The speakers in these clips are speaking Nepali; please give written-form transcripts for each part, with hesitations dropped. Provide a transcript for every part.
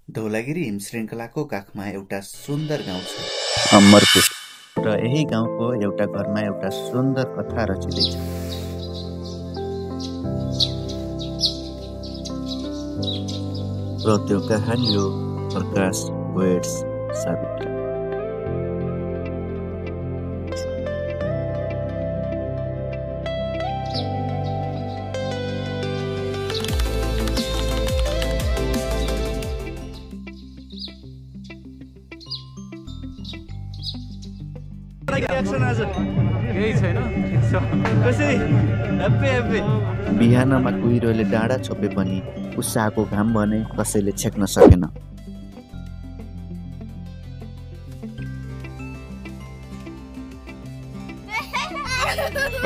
धौलागिरी हिमश्रृङ्खलाको काखमा एउटा सुन्दर गाउँ छ, अमरपुर। र यही गाउँको एउटा घरमा एउटा सुन्दर कथा रचिँदैछ। र त्यो कहानी हो प्रकाश वेड्स सावित्री। बिहानमा कुहिरोले डाँडा छोपे पनि उत्साहको घाम भने कसैले छेक्न सकेन।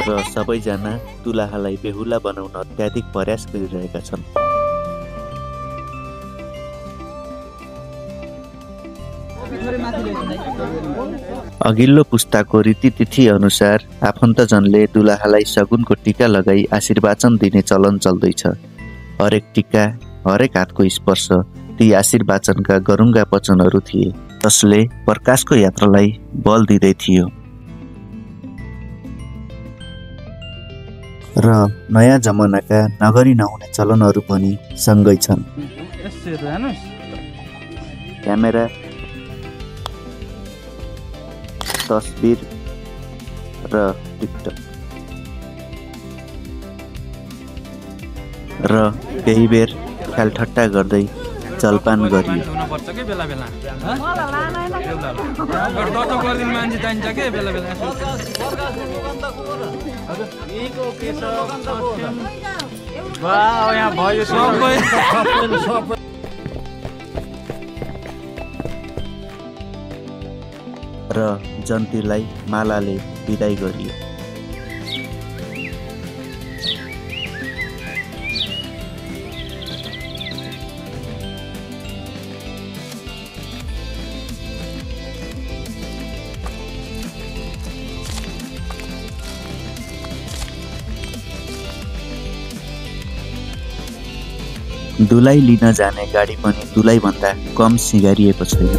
र सबैजना तुलाहालाई बेहुला बनाउन अत्याधिक प्रयास गरिरहेका छन्। अघिल्लो पुस्ताको रीतिथिथि अनुसार आफन्तजनले दुलाहालाई सगुनको टीका लगाई आशीर्वाचन दिने चलन चल्दैछ। हरेक टीका, हरेक हातको स्पर्श ती आशीर्वाचनका गरुङ्गा वचनहरू थिए, जसले प्रकाशको यात्रालाई बल दिँदै थियो। र नयाँ जमानाका नगरी नहुने चलनहरू पनि सँगै छन्। क्यामेरा, तस्बिर र टिकटक। र केही बेर ख्यालठट्टा गर्दै जलपान गरियो। र जन्तीलाई मालाले बिदाई गरियो। दुलाई लिन जाने गाडी पनि दुलाईभन्दा कम सिँगारिएको छैन।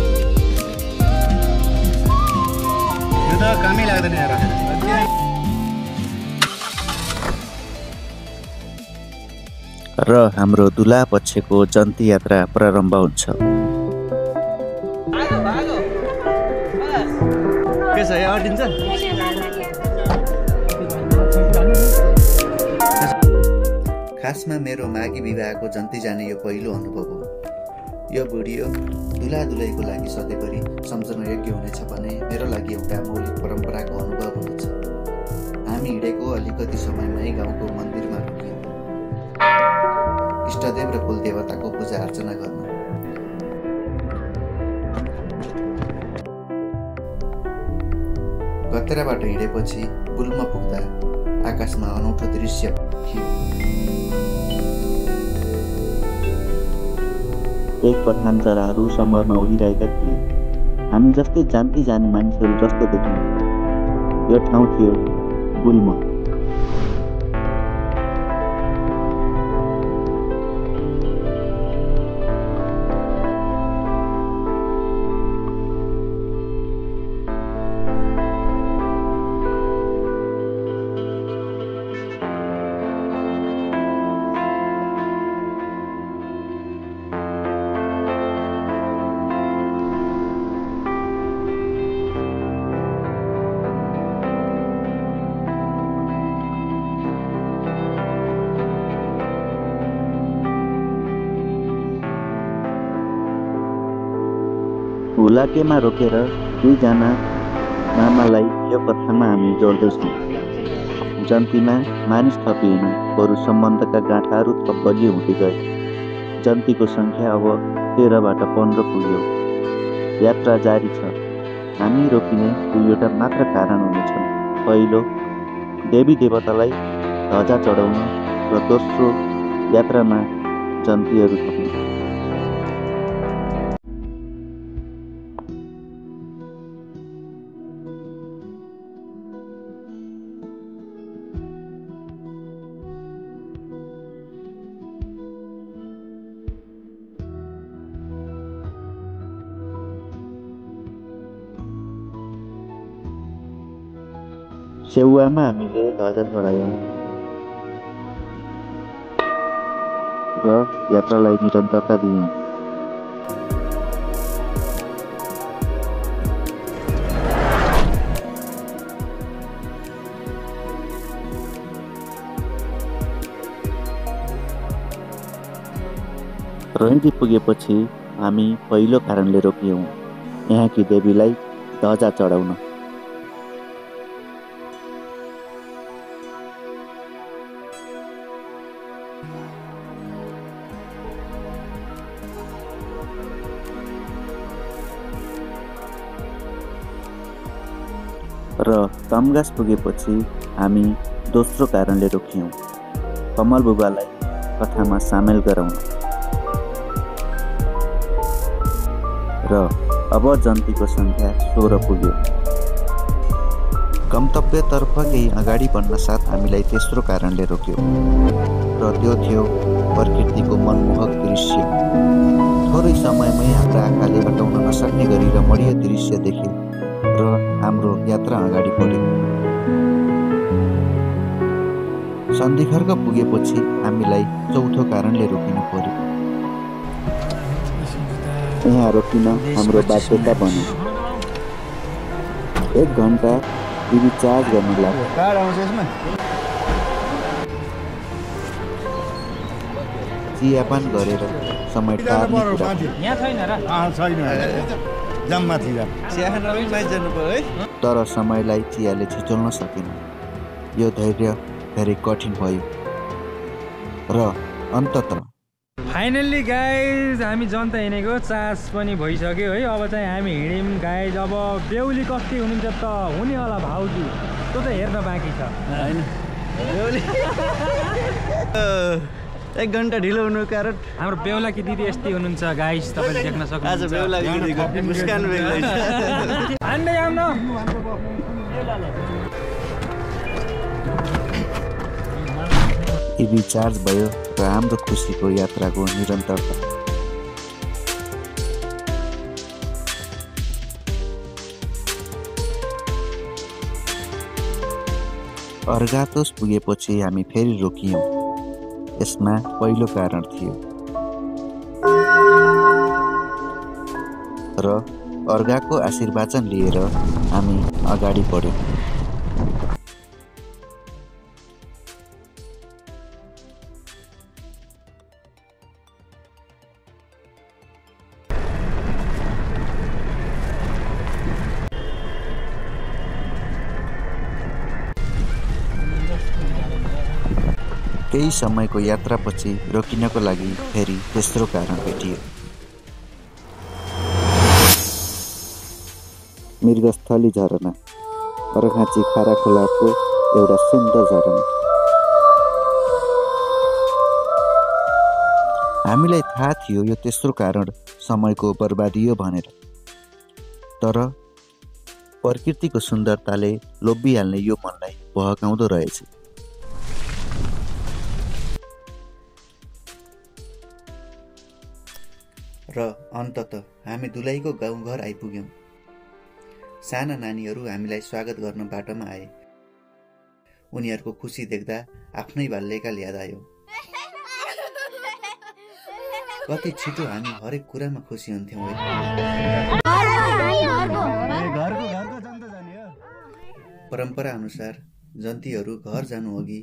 र हाम्रो दुला पक्षको जन्ती यात्रा प्रारम्भ हुन्छ। खासमा मेरो माघी विवाहको जन्ती जाने यो पहिलो अनुभव हो। यो भिडियो दुला-दुलैको लागि सधैँभरि सम्झन योग्य हुनेछ भने मेरो लागि एउटा मौलिक परम्पराको अनुभव हुनेछ। हामी हिँडेको अलिकति समयमै गाउँको मन्दिरमा रोकियौँ, इष्टदेव र कुलदेवताको पूजा अर्चना गर्न। गतेराबाट हिँडेपछि पुलमा पुग्दा आकाशमा अनौठो दृश्य थियो। एक पठान चराहरू समरमा उडिरहेका थिए। हामी जस्तै जान्ती जाने मानिसहरू जस्तो देखिन्छ। यो ठाउँ थियो गुल्म। हुलाकेमा रोकेर दुईजना मामालाई यो कथामा हामी जोड्दैछौँ। जन्तीमा मानिस थपिएन, बरु सम्बन्धका गाँठाहरू थप बलियो हुँदै गए। जन्तीको सङ्ख्या अब 13बाट 15 पुग्यो। यात्रा जारी छ। हामी रोकिने दुईवटा मात्र कारण हुनेछन्। पहिलो, देवी देवतालाई ध्वजा चढाउन, र दोस्रो, यात्रामा जन्तीहरू थप्नु। सेउवामा हामीले ध्वजा चढायौँ र यात्रालाई निरन्तरता दियौँ। रहिदी पुगेपछि हामी पहिलो कारणले रोकियौँ यहाँकी देवीलाई ध्वजा चढाउन। र तमगास पुगेपछि हामी दोस्रो कारणले रोकियौँ कमल बुबालाई कथामा सामेल गराउन। र अब जन्तीको सङ्ख्या 16 पुग्यो। गन्तव्यतर्फ केही अगाडि बढ्न साथ हामीलाई तेस्रो कारणले रोक्यो र त्यो थियो प्रकृतिको मनमोहक दृश्य। थोरै समयमै हाम्रा आँखाले हटाउन नसक्ने गरी रमणीय दृश्य देखे र हाम्रो यात्रा अगाडि बढ्यो। सन्धिखर्क पुगेपछि हामीलाई चौथो कारणले रोकिनु पर्यो। यहाँ रोकिन हाम्रो बाध्यता बन्यो। 1 घन्टा टिभी चार्ज गर्न लाग्यो। चियापान गरेर समय टार्ने कुरा तर समयलाई चियाले छिचोल्न सकेन। यो धैर्य धेरै कठिन भयो र अन्ततः फाइनल्ली गाइज हामी जनता हिँडेको चास पनि भइसक्यो है। अब चाहिँ हामी हिँड्यौँ गाइज। अब बेहुली कति हुनुहुन्छ त हुने होला भाउजू, त्यो त हेर्न बाँकी छ होइन। 1 घन्टा ढिलो हुनुको कारण हाम्रो बेहुलाकी दिदी यस्तै हुनुहुन्छ गाइज, तपाईँले देख्न सक्नुहुन्छ। टिभी चार्ज भयो र हाम्रो खुसीको यात्राको निरन्तरता। अर्गातोस पुगेपछि हामी फेरि रोकियौँ। यसमा पहिलो कारण थियो र अर्गाको आशीर्वाचन लिएर हामी अगाडि बढ्यौँ। केही समयको यात्रापछि रोकिनको लागि फेरि तेस्रो कारण भेटियो। मृगस्थली झरना, अर्घाँची खारा खोलाको एउटा सुन्दर झरना। हामीलाई थाहा थियो यो तेस्रो कारण समयको बर्बादी हो भनेर, तर प्रकृतिको सुन्दरताले लोभिहाल्ने यो मनलाई बहकाउँदो रहेछ। र अन्ततः हामी दुलाईको गाउँघर आइपुग्यौँ। साना नानीहरू हामीलाई स्वागत गर्न बाटोमा आए। उनीहरूको खुसी देख्दा आफ्नै बाल्यकाल याद आयो। कति छिटो हामी हरेक कुरामा खुसी हुन्थ्यौँ है। परम्परा अनुसार जन्तीहरू घर जानु अघि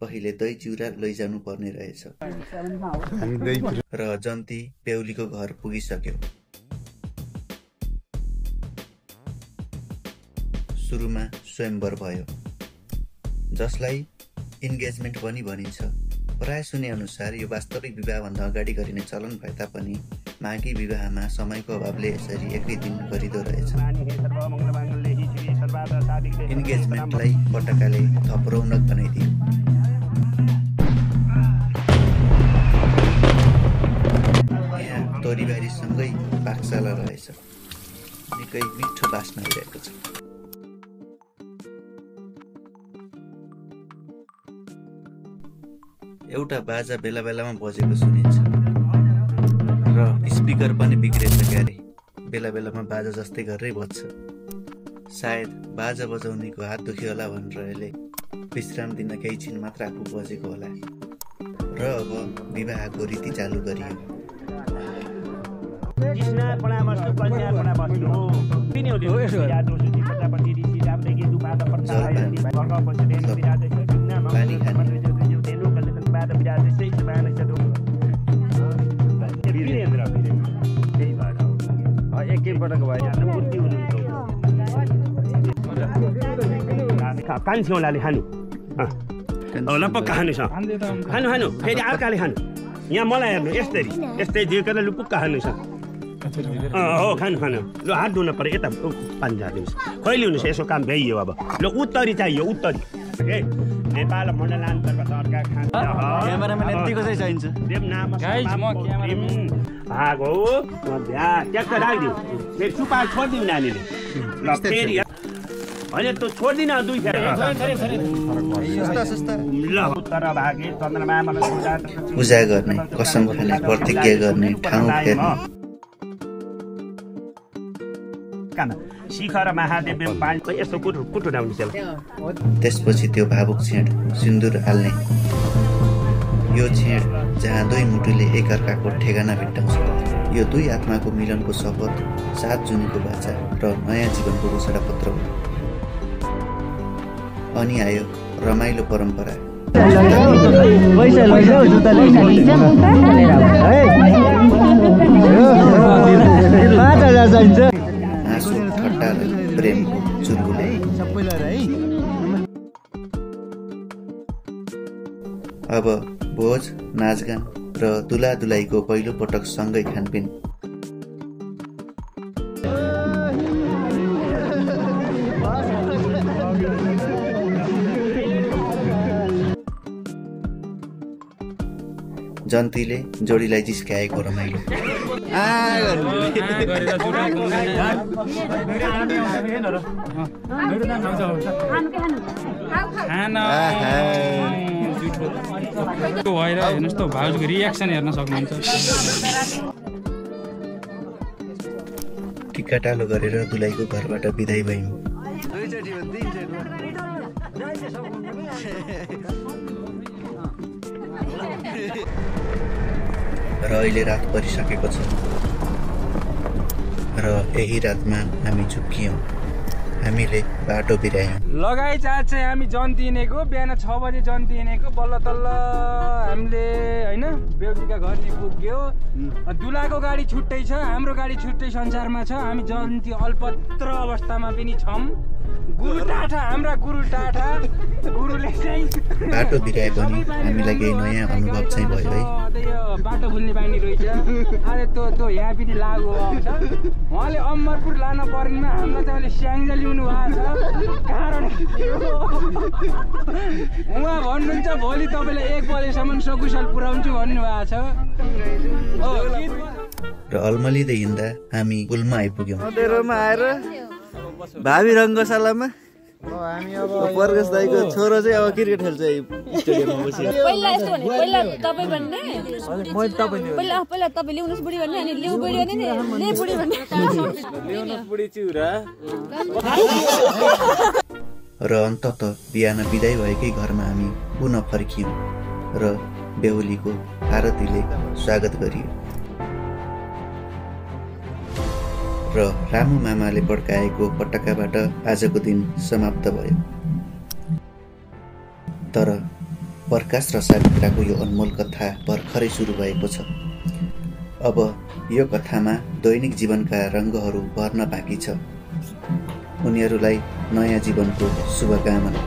पहिले दही चिउरा लैजानु पर्ने रहेछ र जन्ती बेहुलीको घर पुगिसक्यो। सुरुमा स्वयंवर भयो, जसलाई इन्गेजमेन्ट पनि भनिन्छ। प्राय सुने अनुसार यो वास्तविक विवाहभन्दा अगाडि गरिने चलन भए तापनि माघी विवाहमा समयको अभावले यसरी एकै दिन गरिँदो रहेछ। इन्गेजमेन्टलाई पटकाले थप रौनक बनाइदियो। यहाँ तोरीबारीसँगै पाकशाला रहेछ। निकै मिठो बास्ना आइरहेको छ। एउटा बाजा बेला बेलामा बजेको सुनिन्छ र स्पिकर पनि बिग्रेछ क्यारे। बेला बेलामा बाजा जस्तै गरेरै बज्छ। सायद बाजा बजाउनेको हात दुख्यो होला भनेर यसले विश्राम दिन केही छिन मात्र आफू बजेको होला र अब विवाहको रीति चालु गरियो। कान छेउलाले खानु लपक्क खानु खानु खानु फेरि अर्काले खानु यहाँ मलाई हेर्नु यस्तै दिएर लुपुक्क खानु छ हो खानु खानु ल हात धुन पर्यो यता पानी झारिदिनुहोस् कहिले हुनुहोस् यसो काम भ्याइयो अब ल उत्तरी चाहियो उत्तरी नेपाल मण्डलान्तर्गत सरकार खान्छ क्यामेरामा यतिको चाहिँ चाहिन्छ भाग हो ट्याक्क राखिदिउँ फेरि चुपा छोडिदिउँ नानीले ल फेरि होइन त छोड्दिन दुई फेरि ल उत्तर भागे चन्द्रमा पूजा गर्ने कसम खाने प्रतिज्ञा गर्ने ठाउँ फेर्ने शिखर महादेव पानीको यस्तो कुटु डाउने चल त्यसपछि त्यो भावुक छेड सिन्दुर हाल्ने यो छेड जहाँ दुई मुटुले एकअर्काको ठेगाना भेट्टाउँछ यो दुई आत्माको मिलनको शपथ 7 जुनको बाचा र नयाँ जीवनको घोषणापत्र हो। अनि आयो रमाइलो परम्परा हाँसो ठट्टा र प्रेमको चुलबुले। अब भोज नाचगान र दुला दुलाईको पहिलो पटक सँगै खानपिन। जन्तीले जोडीलाई जिस्काएको रमाइलो भएर हेर्नुहोस् त भाउजूको रियाक्सन हेर्न सक्नुहुन्छ। टिका टालो गरेर दुलाईको घरबाट बिदाई भयौँ। र अहिले रात परिसकेको छ र यही रातमा हामी चुक्कियौँ। हामीले बाटो बिरायौँ। लगाइ चार्ज चाहिँ हामी जन्ती हिँडेको बिहान 6 बजे जन्ती हिँडेको बल्ल तल्ल हामीले होइन बेहुलीका घर नि पुग्यो। दुलाको गाडी छुट्टै छ हाम्रो गाडी छुट्टै संसारमा छ। हामी जन्ती अल्पत्र अवस्थामा पनि छौँ। गुरु टाठा हाम्रा गुरु टाठा गुरुले चाहिँ बाटो बिराए पनि हामीलाई केही नयाँ अनुभव चाहिँ भयो है। बाटो भुल्ने बानी रहेछ अरे त्यो यहाँ पनि लागु आउँछ। उहाँले अमरपुर लान पर्नेमा हामीलाई चाहिँ अहिले स्याङ्जा ल्याउनु भएको छ कारण उहाँ भन्नुहुन्छ भोलि तपाईँलाई 1 बजेसम्म सकुशल पुर्याउँछु भन्नुभएको छ। र अल्मलिँदै हिँड्दा हामी गुल्मा आइपुग्यौँ। मधेरोमा आएर भावी रङ्गशालामा हामी अब प्रकाश दाइको छोरो चाहिँ अब क्रिकेट खेल्छ स्टेडियममा बसेर। पहिला यस्तो भने पहिला तपाईँ भन्ने पहिला तपाईँ ल्याउनुहोस् बुढी भन्ने अनि ल्याउ बुढी भन्ने ले बुढी भन्ने ल्याउनुहोस् बुढी चिउरा। र अन्तत बिहान बिदाई भएकै घरमा हामी पुनः फर्कियौँ र बेहुलीको आरतीले स्वागत गरियो र रामु मामाले पड्काएको पटक्काबाट आजको दिन समाप्त भयो। तर प्रकाश र सावित्राको यो अनमोल कथा भर्खरै सुरु भएको छ। अब यो कथामा दैनिक जीवनका रङ्गहरू भर्न बाँकी छ। उनीहरूलाई नयाँ जीवनको शुभकामना।